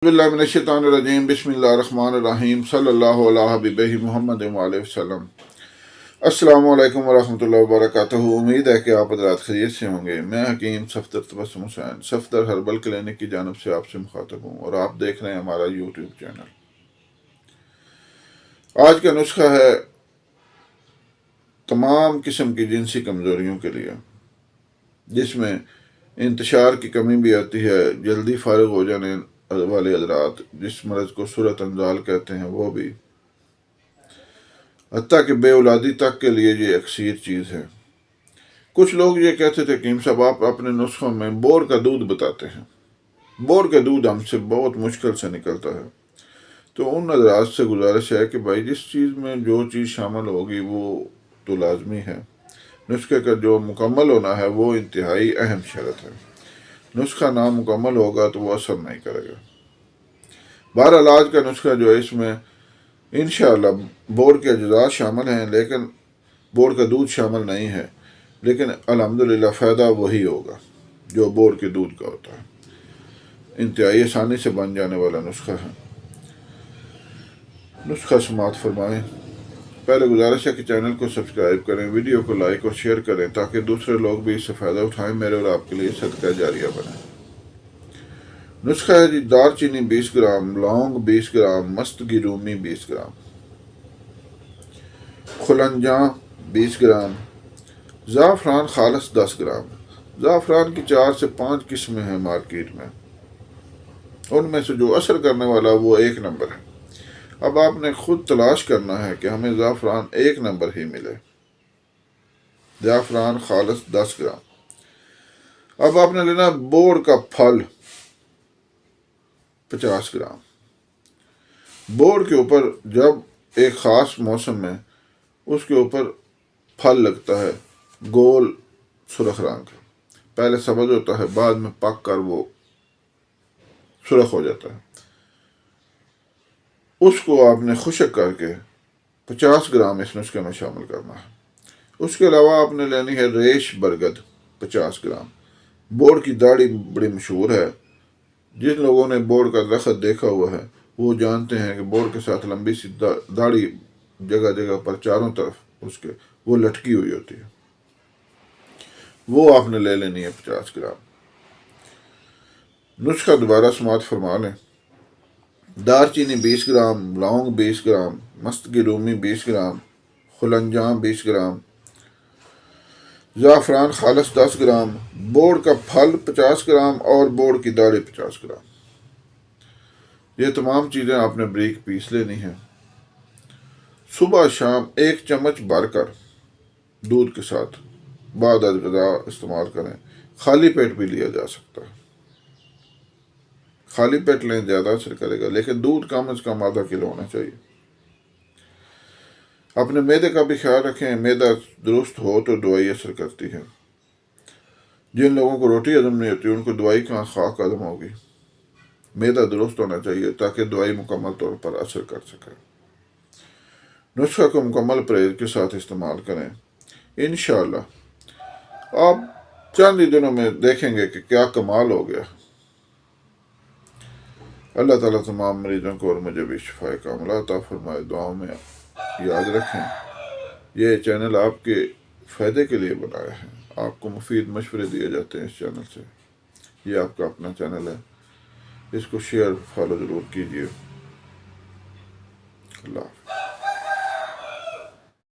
باللہ من الشیطان الرجیم بسم اللہ الرحمن الرحیم صلی اللہ علیہ حبیبہ محمد وعلیہ وسلم۔ السلام علیکم ورحمۃ اللہ وبرکاتہ۔ امید ہے کہ آپ حضرات خیریت سے ہوں گے۔ میں حکیم صفدر تبسم حسین صفدر ہربل کلینک کی جانب سے آپ سے مخاطب ہوں اور آپ دیکھ رہے ہیں ہمارا یوٹیوب چینل۔ آج کا نسخہ ہے تمام قسم کی جنسی کمزوریوں کے لیے، جس میں انتشار کی کمی بھی آتی ہے، جلدی فارغ ہو جانے والے حضرات جس مرض کو صورت انزال کہتے ہیں وہ بھی، حتیٰ کہ بے اولادی تک کے لیے یہ اکثیر چیز ہے۔ کچھ لوگ یہ کہتے تھے کہ حکیم صاحب آپ اپنے نسخوں میں بور کا دودھ بتاتے ہیں، بور کا دودھ ہم سے بہت مشکل سے نکلتا ہے۔ تو ان حضرات سے گزارش ہے کہ بھائی جس چیز میں جو چیز شامل ہوگی وہ تو لازمی ہے، نسخے کا جو مکمل ہونا ہے وہ انتہائی اہم شرط ہے۔ نسخہ نامکمل ہوگا تو وہ اثر نہیں کرے گا۔ بہرحال آج کا نسخہ جو ہے اس میں انشاءاللہ بور کے اجزاء شامل ہیں، لیکن بور کا دودھ شامل نہیں ہے، لیکن الحمدللہ فائدہ وہی ہوگا جو بور کے دودھ کا ہوتا ہے۔ انتہائی آسانی سے بن جانے والا نسخہ ہے۔ نسخہ سماعت فرمائیں۔ پہلے گزارش ہے کہ چینل کو سبسکرائب کریں، ویڈیو کو لائک اور شیئر کریں تاکہ دوسرے لوگ بھی اس سے فائدہ اٹھائیں، میرے اور آپ کے لیے صدقہ جاریہ بنے۔ نسخہ ہے جی: دار چینی 20 گرام، لونگ 20 گرام، مستگی رومی 20 گرام، خلنجاں 20 گرام، زعفران خالص 10 گرام۔ زعفران کی 4 سے 5 قسمیں ہیں مارکیٹ میں، ان میں سے جو اثر کرنے والا وہ 1 نمبر ہے۔ اب آپ نے خود تلاش کرنا ہے کہ ہمیں زعفران 1 نمبر ہی ملے۔ زعفران خالص 10 گرام۔ اب آپ نے لینا بور کا پھل 50 گرام۔ بور کے اوپر جب ایک خاص موسم میں اس کے اوپر پھل لگتا ہے گول سرخ رنگ کا، پہلے سبز ہوتا ہے، بعد میں پک کر وہ سرخ ہو جاتا ہے، اس کو آپ نے خشک کر کے 50 گرام اس نسخے میں شامل کرنا ہے۔ اس کے علاوہ آپ نے لینی ہے ریش برگد 50 گرام۔ بور کی داڑھی بڑی مشہور ہے، جن لوگوں نے بور کا درخت دیکھا ہوا ہے وہ جانتے ہیں کہ بور کے ساتھ لمبی سی داڑھی جگہ جگہ پر چاروں طرف اس کے وہ لٹکی ہوئی ہوتی ہے، وہ آپ نے لے لینی ہے 50 گرام۔ نسخہ دوبارہ سماعت فرما لیں۔ دار چینی 20 گرام، لونگ 20 گرام، مستگی رومی 20 گرام، خلنجاں 20 گرام، زعفران خالص 10 گرام، بور کا پھل 50 گرام اور بور کی داڑھی 50 گرام۔ یہ تمام چیزیں آپ نے بریک پیس لینی ہیں۔ صبح شام 1 چمچ بھر کر دودھ کے ساتھ بعد از غذا استعمال کریں۔ خالی پیٹ بھی لیا جا سکتا ہے، خالی پیٹ لیں زیادہ اثر کرے گا، لیکن دودھ کم از کم آدھا کلو ہونا چاہیے۔ اپنے معدے کا بھی خیال رکھیں، معدہ درست ہو تو دوائی اثر کرتی ہے۔ جن لوگوں کو روٹی ہضم نہیں ہوتی ان کو دوائی کہاں خاک ہضم ہوگی۔ معدہ درست ہونا چاہیے تاکہ دوائی مکمل طور پر اثر کر سکے۔ نسخہ کو مکمل پرہیز کے ساتھ استعمال کریں، انشاءاللہ آپ چند ہی دنوں میں دیکھیں گے کہ کیا کمال ہو گیا۔ اللہ تعالیٰ تمام مریضوں کو اور مجھے بھی شفائے کاملہ عطا فرمائے۔ دعاؤں میں یاد رکھیں، یہ چینل آپ کے فائدے کے لیے بنایا ہے، آپ کو مفید مشورے دیے جاتے ہیں اس چینل سے۔ یہ آپ کا اپنا چینل ہے، اس کو شیئر فالو ضرور کیجیے۔ اللہ حافظ۔